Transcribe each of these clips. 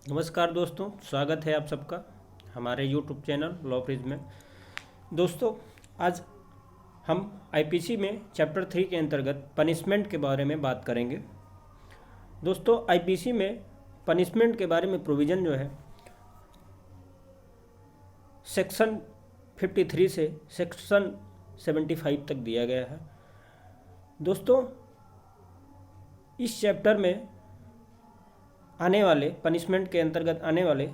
नमस्कार दोस्तों, स्वागत है आप सबका हमारे यूट्यूब चैनल लॉ फ्रिज में। दोस्तों, आज हम आईपीसी में चैप्टर 3 के अंतर्गत पनिशमेंट के बारे में बात करेंगे। दोस्तों, आईपीसी में पनिशमेंट के बारे में प्रोविज़न जो है सेक्शन 53 से सेक्शन 75 तक दिया गया है। दोस्तों, इस चैप्टर में आने वाले पनिशमेंट के अंतर्गत आने वाले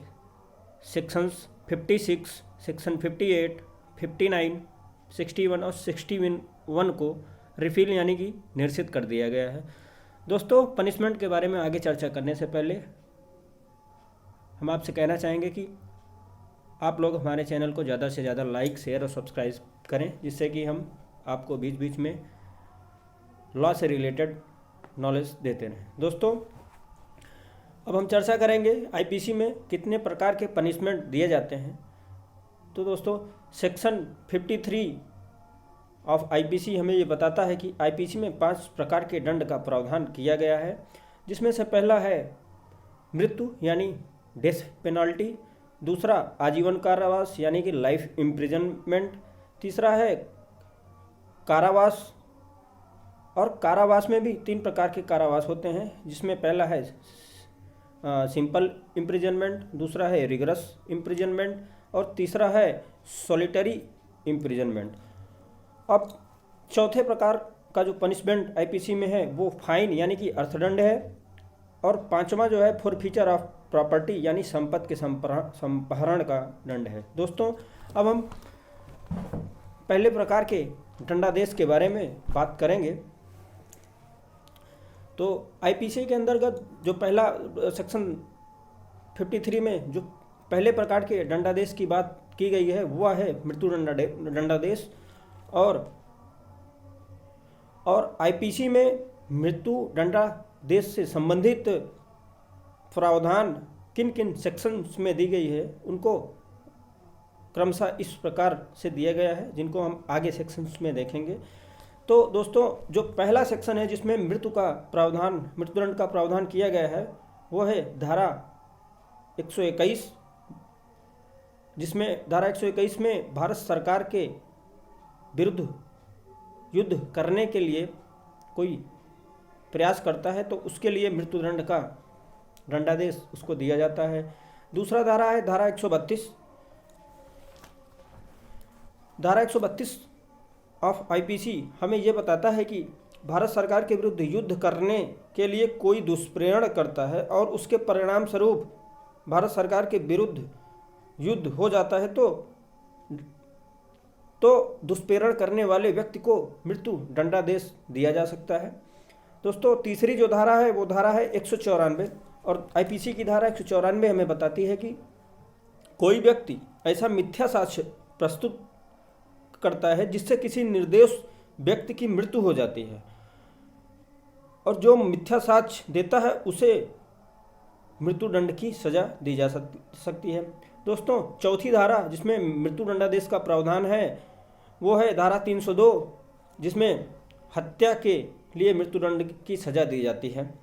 सेक्शंस 56, सेक्शन 58, 59, 61 और 61 को रिफिल यानी कि निरसित कर दिया गया है। दोस्तों, पनिशमेंट के बारे में आगे चर्चा करने से पहले हम आपसे कहना चाहेंगे कि आप लोग हमारे चैनल को ज़्यादा से ज़्यादा लाइक, शेयर और सब्सक्राइब करें, जिससे कि हम आपको बीच बीच में लॉ से रिलेटेड नॉलेज देते रहें। दोस्तों, अब हम चर्चा करेंगे आईपीसी में कितने प्रकार के पनिशमेंट दिए जाते हैं। तो दोस्तों, सेक्शन 53 ऑफ आईपीसी हमें ये बताता है कि आईपीसी में 5 प्रकार के दंड का प्रावधान किया गया है, जिसमें से पहला है मृत्यु यानी डेथ पेनल्टी, दूसरा आजीवन कारावास यानी कि लाइफ इम्प्रिजनमेंट, तीसरा है कारावास, और कारावास में भी 3 प्रकार के कारावास होते हैं, जिसमें पहला है सिंपल इम्प्रिजनमेंट, दूसरा है रिगरस इम्प्रिजनमेंट और तीसरा है सॉलिटरी इम्प्रिजनमेंट। अब चौथे प्रकार का जो पनिशमेंट आईपीसी में है वो फाइन यानी कि अर्थदंड है, और पांचवा जो है फॉरफीचर ऑफ प्रॉपर्टी यानी संपत्ति के संपहरण का दंड है। दोस्तों, अब हम पहले प्रकार के दंडादेश के बारे में बात करेंगे। तो आईपीसी के अंतर्गत जो पहला सेक्शन 53 में जो पहले प्रकार के दंडादेश की बात की गई है वह है मृत्यु दंडादेश, और आईपीसी में मृत्यु दंडादेश से संबंधित प्रावधान किन किन सेक्शंस में दी गई है उनको क्रमशः इस प्रकार से दिया गया है, जिनको हम आगे सेक्शंस में देखेंगे। तो दोस्तों, जो पहला सेक्शन है जिसमें मृत्युदंड का प्रावधान किया गया है वो है धारा 121, जिसमें धारा 121 में भारत सरकार के विरुद्ध युद्ध करने के लिए कोई प्रयास करता है तो उसके लिए मृत्युदंड का दंडादेश उसको दिया जाता है। दूसरा धारा है धारा 132। धारा 132 ऑफ आईपीसी हमें यह बताता है कि भारत सरकार के विरुद्ध युद्ध करने के लिए कोई दुष्प्रेरण करता है और उसके परिणाम स्वरूप भारत सरकार के विरुद्ध युद्ध हो जाता है तो दुष्प्रेरण करने वाले व्यक्ति को मृत्यु दंडादेश दिया जा सकता है। दोस्तों, तीसरी जो धारा है वो धारा है 194, और आईपीसी की धारा 194 हमें बताती है कि कोई व्यक्ति ऐसा मिथ्या साक्ष्य प्रस्तुत करता है जिससे किसी निर्दोष व्यक्ति की मृत्यु हो जाती है, और जो मिथ्या साक्ष्य देता है उसे मृत्युदंड की सजा दी जा सकती है। दोस्तों, चौथी धारा जिसमें मृत्यु दंडादेश का प्रावधान है वो है धारा 302, जिसमें हत्या के लिए मृत्युदंड की सजा दी जाती है।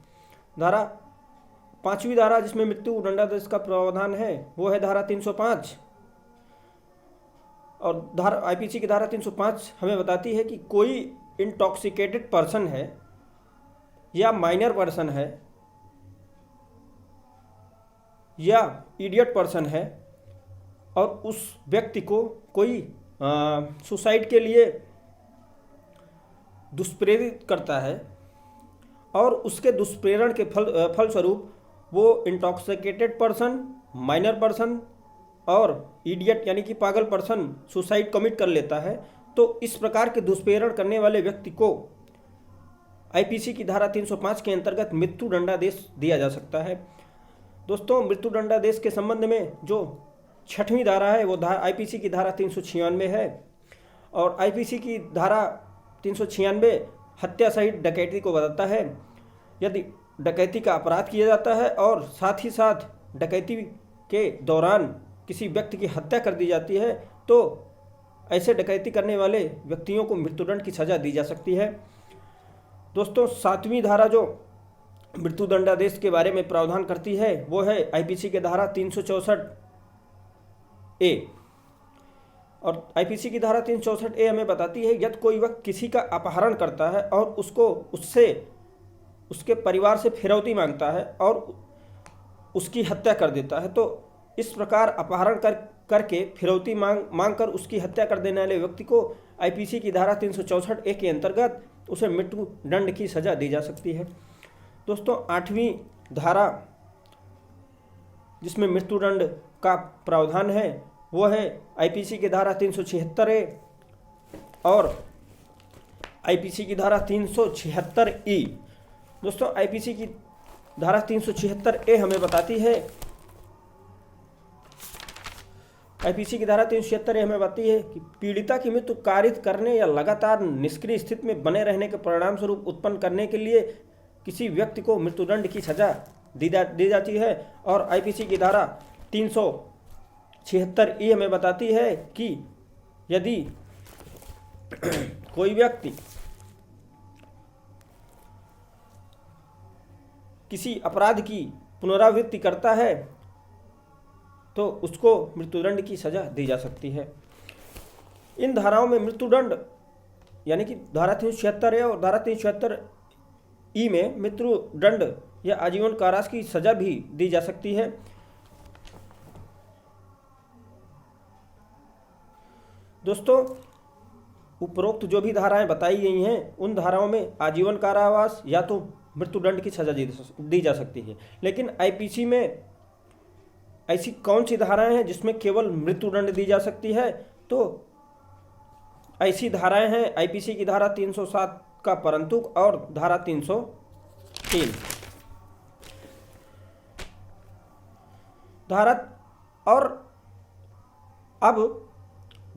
पांचवी धारा जिसमें मृत्यु दंडादेश का प्रावधान है वो है धारा 305, और आईपीसी की धारा 305 हमें बताती है कि कोई इंटॉक्सिकेटेड पर्सन है या माइनर पर्सन है या इडियट पर्सन है और उस व्यक्ति को कोई सुसाइड के लिए दुष्प्रेरित करता है और उसके दुष्प्रेरण के फलस्वरूप वो इंटॉक्सिकेटेड पर्सन, माइनर पर्सन और इडियट यानी कि पागल पर्सन सुसाइड कमिट कर लेता है, तो इस प्रकार के दुष्प्रेरण करने वाले व्यक्ति को आईपीसी की धारा 305 के अंतर्गत मृत्यु दंडादेश दिया जा सकता है। दोस्तों, मृत्यु दंडादेश के संबंध में जो 6वीं धारा है वो आईपीसी की धारा 396 है, और आईपीसी की धारा 396 हत्या सहित डकैती को बताता है। यदि डकैती का अपराध किया जाता है और साथ ही साथ डकैती के दौरान किसी व्यक्ति की हत्या कर दी जाती है तो ऐसे डकैती करने वाले व्यक्तियों को मृत्युदंड की सजा दी जा सकती है। दोस्तों, 7वीं धारा जो मृत्यु दंडादेश के बारे में प्रावधान करती है वो है आईपीसी के धारा 364A। और आईपीसी की धारा 364A हमें बताती है यदि कोई व्यक्ति किसी का अपहरण करता है और उससे उसके परिवार से फिरौती मांगता है और उसकी हत्या कर देता है, तो इस प्रकार अपहरण करके फिरौती मांग कर उसकी हत्या कर देने वाले व्यक्ति को आईपीसी की धारा 364A के अंतर्गत उसे मृत्यु दंड की सजा दी जा सकती है। दोस्तों, 8वीं धारा जिसमें मृत्युदंड का प्रावधान है वो है आईपीसी की धारा 376A और आईपीसी की धारा 376E। दोस्तों, आईपीसी की धारा 376A हमें बताती है कि पीड़िता की मृत्यु कारित करने या लगातार निष्क्रिय स्थिति में बने रहने के परिणाम स्वरूप उत्पन्न करने के लिए किसी व्यक्ति को मृत्युदंड की सजा दी जाती है। और आईपीसी की धारा 376E हमें बताती है कि यदि कोई व्यक्ति किसी अपराध की पुनरावृत्ति करता है तो उसको मृत्युदंड की सजा दी जा सकती है। इन धाराओं में मृत्युदंड यानी कि धारा 376A और धारा 376E में मृत्युदंड या आजीवन कारावास की सजा भी दी जा सकती है। दोस्तों, उपरोक्त जो भी धाराएं बताई गई हैं उन धाराओं में आजीवन कारावास या तो मृत्युदंड की सजा दी जा सकती है, लेकिन आईपीसी में ऐसी कौन सी धाराएं हैं जिसमें केवल मृत्युदंड दी जा सकती है? तो ऐसी धाराएं हैं आईपीसी की धारा 307 का परंतुक और धारा 303 धारा। और अब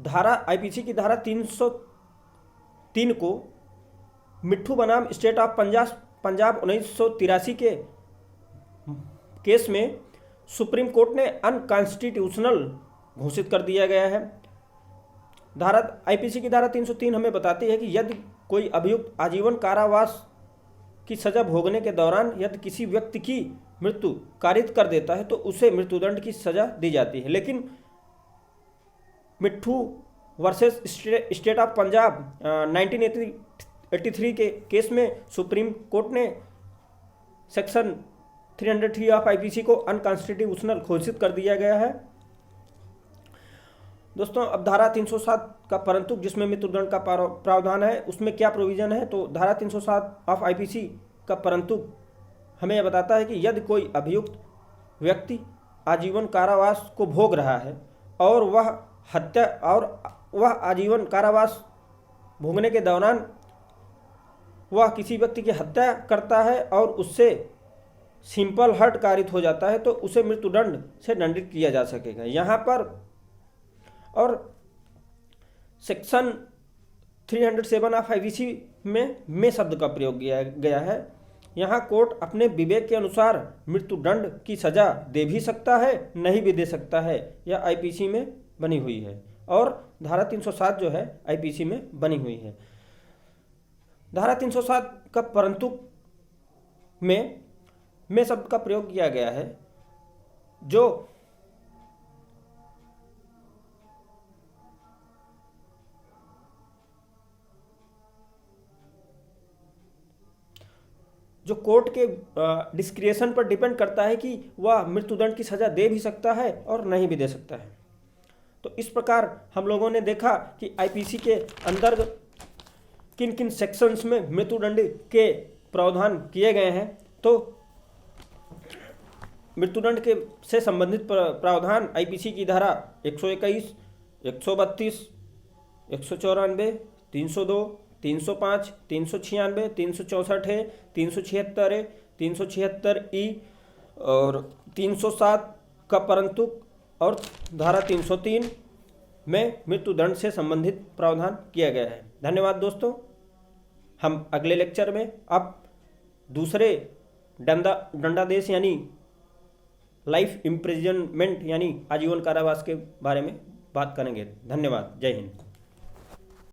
धारा आईपीसी की धारा 303 को मिट्ठू बनाम स्टेट ऑफ पंजाब 1983 के केस में सुप्रीम कोर्ट ने अनकॉन्स्टिट्यूशनल घोषित कर दिया गया है। धारा आईपीसी की धारा 303 हमें बताती है कि यदि कोई अभियुक्त आजीवन कारावास की सजा भोगने के दौरान यदि किसी व्यक्ति की मृत्यु कारित कर देता है तो उसे मृत्युदंड की सजा दी जाती है। लेकिन मिट्ठू वर्सेस स्टेट ऑफ पंजाब 1983 के केस में सुप्रीम कोर्ट ने सेक्शन 303 ऑफ आईपीसी को अनकॉन्स्टिट्यूशनल घोषित कर दिया गया है। दोस्तों, अब धारा 307 का परंतु जिसमें मृत्युदंड का प्रावधान है उसमें क्या प्रोविजन है? तो धारा 307 ऑफ आईपीसी का परंतु हमें यह बताता है कि यदि कोई अभियुक्त व्यक्ति आजीवन कारावास को भोग रहा है और वह आजीवन कारावास भोगने के दौरान वह किसी व्यक्ति की हत्या करता है और उससे सिंपल हर्ट कारित हो जाता है तो उसे मृत्युदंड से दंडित किया जा सकेगा। यहाँ पर और सेक्शन 307 ऑफ आईपीसी में शब्द का प्रयोग किया गया है। यहाँ कोर्ट अपने विवेक के अनुसार मृत्युदंड की सजा दे भी सकता है, नहीं भी दे सकता है। यह आईपीसी में बनी हुई है और धारा 307 जो है आईपीसी में बनी हुई है। धारा 307 का परंतु में शब्द का प्रयोग किया गया है जो कोर्ट के डिस्क्रिएशन पर डिपेंड करता है कि वह मृत्युदंड की सजा दे भी सकता है और नहीं भी दे सकता है। तो इस प्रकार हम लोगों ने देखा कि आईपीसी के अंदर किन किन सेक्शंस में मृत्युदंड के प्रावधान किए गए हैं। तो मृत्युदंड के से संबंधित प्रावधान आईपीसी की धारा 121, 132, 194, 302, 305, 396, 364 है, 376 है, 376E और 307 का परंतुक और धारा 303 में मृत्युदंड से संबंधित प्रावधान किया गया है। धन्यवाद दोस्तों। हम अगले लेक्चर में अब दूसरे दंडादेश यानी लाइफ इम्प्रिजनमेंट यानी आजीवन कारावास के बारे में बात करेंगे। धन्यवाद। जय हिंद।